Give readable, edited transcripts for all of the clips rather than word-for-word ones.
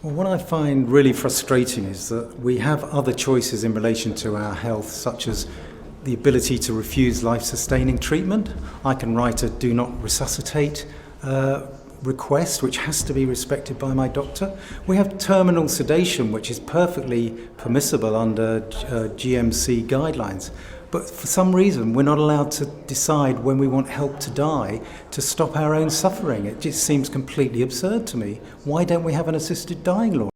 Well, what I find really frustrating is that we have other choices in relation to our health, such as the ability to refuse life-sustaining treatment. I can write a do not resuscitate request, which has to be respected by my doctor. We have terminal sedation, which is perfectly permissible under GMC guidelines. But for some reason, we're not allowed to decide when we want help to die to stop our own suffering. It just seems completely absurd to me. Why don't we have an assisted dying law?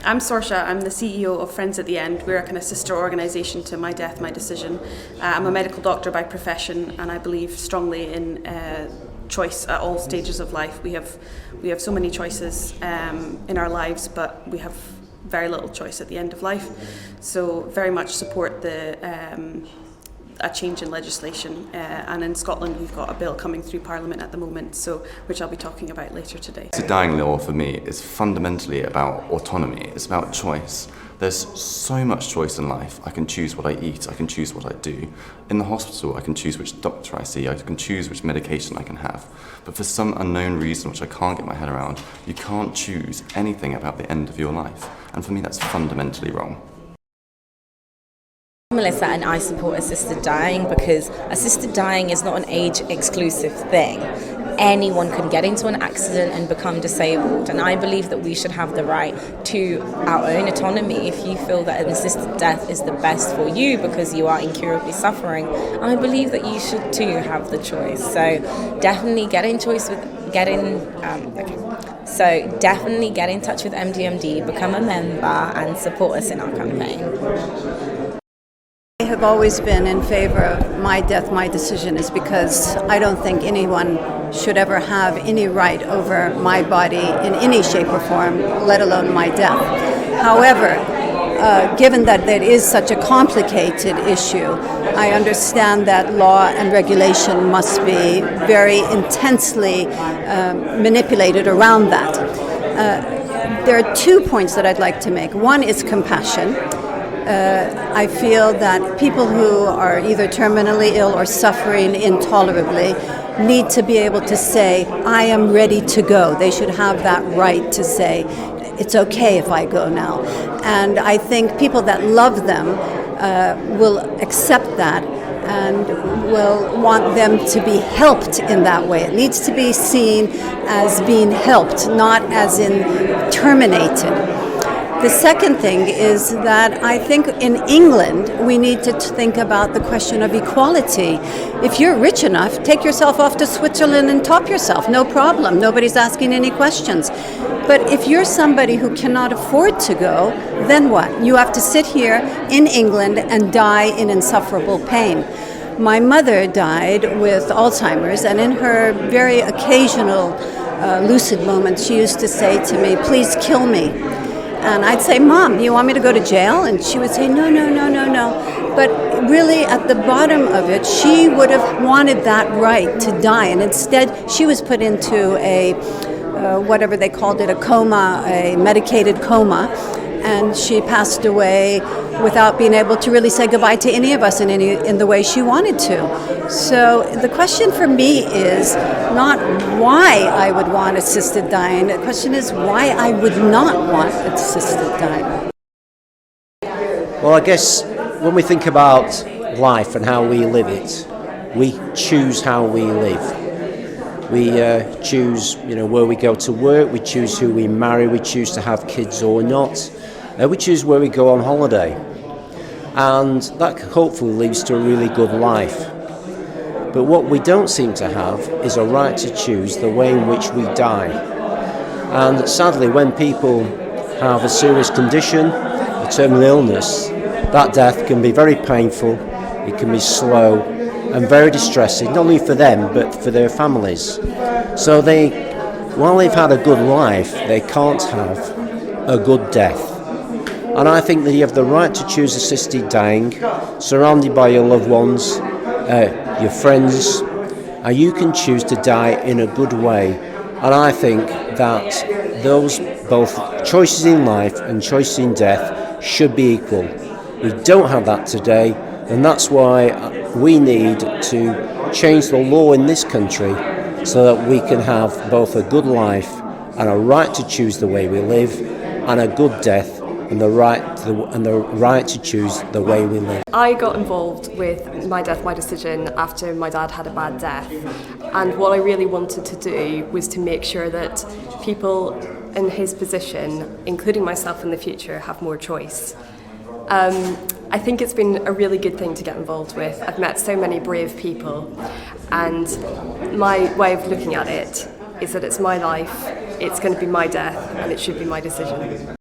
I'm Sorcha. I'm the CEO of Friends at the End. We're a kind of sister organisation to MyDeath-MyDecision. I'm a medical doctor by profession, and I believe strongly in choice at all stages of life. We have so many choices in our lives, but we have very little choice at the end of life. So very much support a change in legislation, and in Scotland we've got a bill coming through Parliament at the moment, which I'll be talking about later today. The dying law for me is fundamentally about autonomy. It's about choice. There's so much choice in life. I can choose what I eat, I can choose what I do. In the hospital, I can choose which doctor I see, I can choose which medication I can have. But for some unknown reason, which I can't get my head around, you can't choose anything about the end of your life. And for me, that's fundamentally wrong. Melissa, and I support assisted dying because assisted dying is not an age-exclusive thing. Anyone can get into an accident and become disabled, and I believe that we should have the right to our own autonomy. If you feel that an assisted death is the best for you because you are incurably suffering, I believe that you should too have the choice. So definitely get in touch with MDMD, become a member, and support us in our campaign. I have always been in favor of My Death, My Decision is because I don't think anyone should ever have any right over my body in any shape or form, let alone my death. However, given that it is such a complicated issue, I understand that law and regulation must be very intensely manipulated around that. There are 2 points that I'd like to make. One is compassion. I feel that people who are either terminally ill or suffering intolerably need to be able to say, I am ready to go. They should have that right to say, it's okay if I go now. And I think people that love them will accept that and will want them to be helped in that way. It needs to be seen as being helped, not as in terminated. The second thing is that I think in England we need to think about the question of equality. If you're rich enough, take yourself off to Switzerland and top yourself, no problem. Nobody's asking any questions. But if you're somebody who cannot afford to go, then what? You have to sit here in England and die in insufferable pain. My mother died with Alzheimer's, and in her very occasional lucid moments, she used to say to me, please kill me. And I'd say, Mom, you want me to go to jail? And she would say, no. But really, at the bottom of it, she would have wanted that right to die. And instead, she was put into a, whatever they called it, a coma, a medicated coma. And she passed away without being able to really say goodbye to any of us in the way she wanted to. So the question for me is not why I would want assisted dying. The question is why I would not want assisted dying. Well, I guess when we think about life and how we live it, we choose how we live. We choose, where we go to work. We choose who we marry. We choose to have kids or not. We choose where we go on holiday. And that hopefully leads to a really good life. But what we don't seem to have is a right to choose the way in which we die. And sadly, when people have a serious condition, a terminal illness, that death can be very painful, it can be slow and very distressing, not only for them but for their families. So while they've had a good life, they can't have a good death. And I think that you have the right to choose assisted dying, surrounded by your loved ones, your friends, and you can choose to die in a good way. And I think that those both choices in life and choices in death should be equal. We don't have that today, and that's why we need to change the law in this country so that we can have both a good life and a right to choose the way we live, and a good death, and the right to choose the way we live. I got involved with My Death, My Decision after my dad had a bad death, and what I really wanted to do was to make sure that people in his position, including myself in the future, have more choice. I think it's been a really good thing to get involved with. I've met so many brave people, and my way of looking at it is that it's my life, it's going to be my death, and it should be my decision.